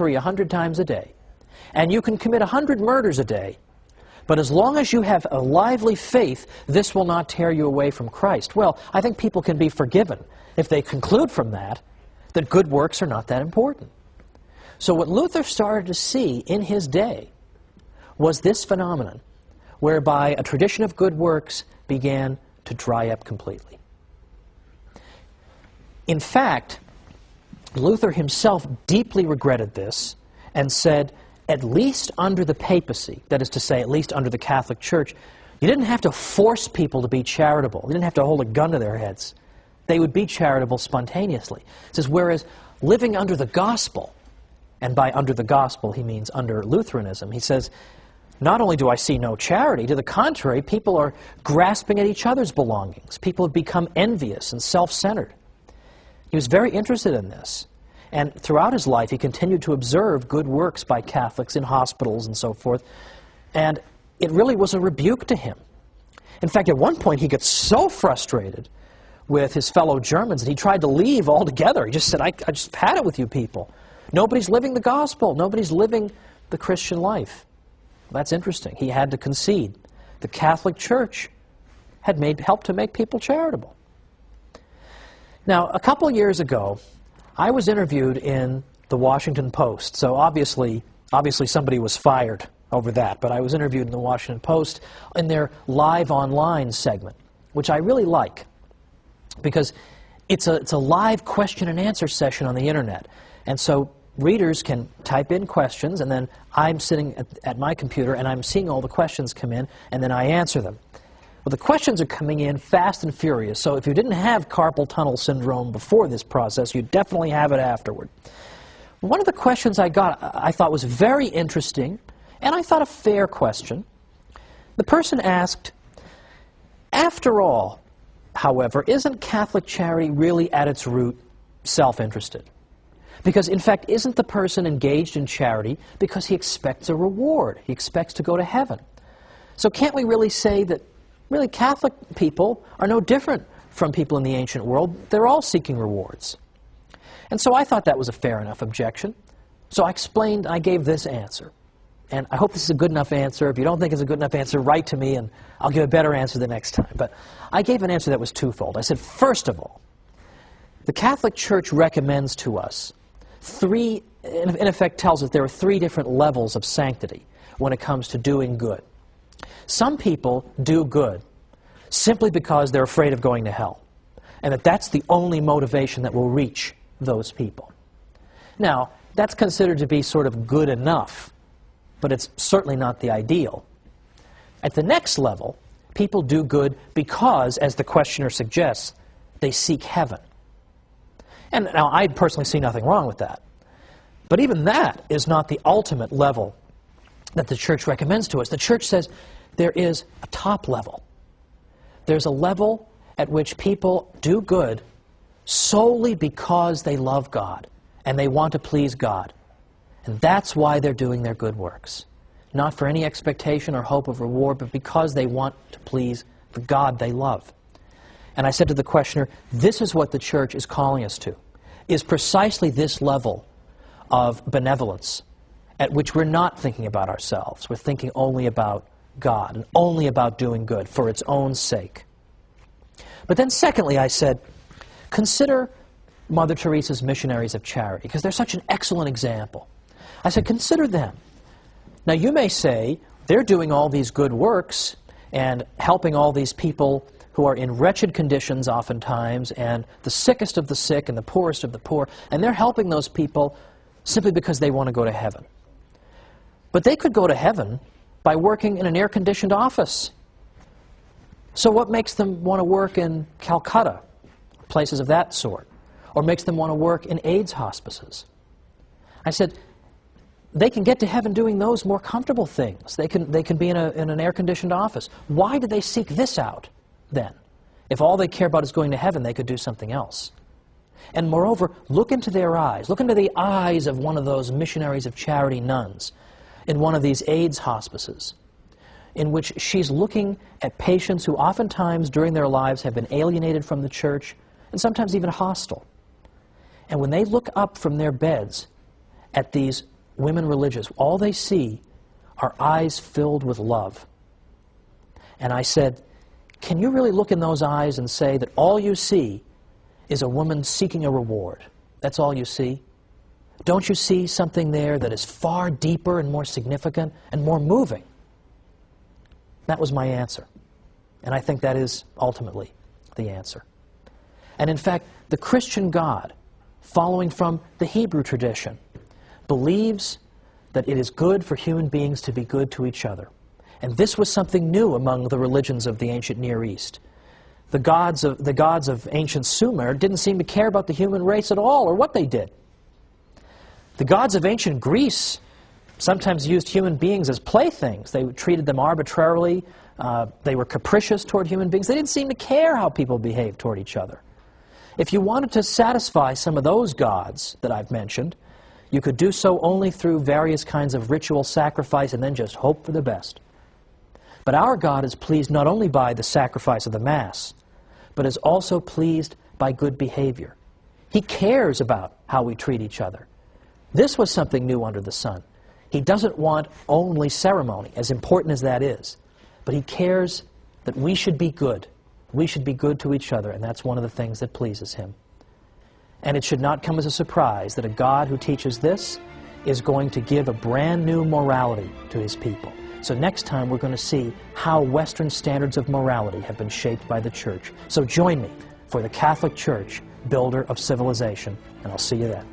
100 times a day, and you can commit 100 murders a day, but as long as you have a lively faith, this will not tear you away from Christ. Well, I think people can be forgiven if they conclude from that good works are not that important. So what Luther started to see in his day was this phenomenon, whereby a tradition of good works began to dry up completely. In fact, Luther himself deeply regretted this and said, at least under the papacy, that is to say, at least under the Catholic Church, you didn't have to force people to be charitable. You didn't have to hold a gun to their heads. They would be charitable spontaneously. He says, whereas living under the gospel, and by under the gospel he means under Lutheranism, he says, not only do I see no charity, to the contrary, people are grasping at each other's belongings. People have become envious and self-centered. He was very interested in this. And throughout his life, he continued to observe good works by Catholics in hospitals and so forth. And it really was a rebuke to him. In fact, at one point, he got so frustrated with his fellow Germans that he tried to leave altogether. He just said, I just had it with you people. Nobody's living the gospel. Nobody's living the Christian life. Well, that's interesting. He had to concede. The Catholic Church had helped to make people charitable. Now, a couple years ago, I was interviewed in the Washington Post. So obviously somebody was fired over that, but I was interviewed in the Washington Post in their live online segment, which I really like, because it's a live question and answer session on the internet. And so readers can type in questions, and then I'm sitting at my computer and I'm seeing all the questions come in, and then I answer them. Well, the questions are coming in fast and furious, so if you didn't have carpal tunnel syndrome before this process, you definitely have it afterward. One of the questions I got I thought was very interesting, and I thought a fair question. The person asked, after all, however, isn't Catholic charity really at its root self-interested? Because, in fact, isn't the person engaged in charity because he expects a reward? He expects to go to heaven. So can't we really say that really Catholic people are no different from people in the ancient world? They're all seeking rewards. And so I thought that was a fair enough objection. So I explained, I gave this answer. And I hope this is a good enough answer. If you don't think it's a good enough answer, write to me and I'll give a better answer the next time. But I gave an answer that was twofold. I said, first of all, the Catholic Church recommends to us in effect tells us there are 3 different levels of sanctity when it comes to doing good. Some people do good simply because they're afraid of going to hell, and that's the only motivation that will reach those people. Now, that's considered to be sort of good enough, but it's certainly not the ideal. At the next level, people do good because, as the questioner suggests, they seek heaven. And now, I personally see nothing wrong with that. But even that is not the ultimate level that the Church recommends to us. The Church says there is a top level. There's a level at which people do good solely because they love God and they want to please God. And that's why they're doing their good works. Not for any expectation or hope of reward, but because they want to please the God they love. And I said to the questioner, this is what the Church is calling us to, is precisely this level of benevolence at which we're not thinking about ourselves. We're thinking only about God and only about doing good for its own sake. But then secondly, I said, consider Mother Teresa's missionaries of charity, because they're such an excellent example. I said, consider them. Now, you may say, they're doing all these good works and helping all these people who are in wretched conditions oftentimes, and the sickest of the sick and the poorest of the poor, and they're helping those people simply because they want to go to heaven. But they could go to heaven by working in an air-conditioned office. So what makes them want to work in Calcutta, places of that sort, or makes them want to work in AIDS hospices? I said, they can get to heaven doing those more comfortable things. They can be in an air-conditioned office. Why did they seek this out then? If all they care about is going to heaven, they could do something else. And moreover, look into their eyes. Look into the eyes of one of those missionaries of charity nuns in one of these AIDS hospices, in which she's looking at patients who oftentimes during their lives have been alienated from the Church and sometimes even hostile. And when they look up from their beds at these women religious, all they see are eyes filled with love. And I said, can you really look in those eyes and say that all you see is a woman seeking a reward? That's all you see? Don't you see something there that is far deeper and more significant and more moving? That was my answer. And I think that is ultimately the answer. And in fact, the Christian God, following from the Hebrew tradition, believes that it is good for human beings to be good to each other. And this was something new among the religions of the ancient Near East. The gods of ancient Sumer didn't seem to care about the human race at all, or what they did. The gods of ancient Greece sometimes used human beings as playthings. They treated them arbitrarily. They were capricious toward human beings. They didn't seem to care how people behaved toward each other. If you wanted to satisfy some of those gods that I've mentioned, you could do so only through various kinds of ritual sacrifice and then just hope for the best. But our God is pleased not only by the sacrifice of the Mass, but is also pleased by good behavior. He cares about how we treat each other. This was something new under the sun. He doesn't want only ceremony, as important as that is, but he cares that we should be good. We should be good to each other, and that's one of the things that pleases him. And it should not come as a surprise that a God who teaches this is going to give a brand new morality to his people. So next time we're going to see how Western standards of morality have been shaped by the Church. So join me for the Catholic Church, Builder of Civilization, and I'll see you then.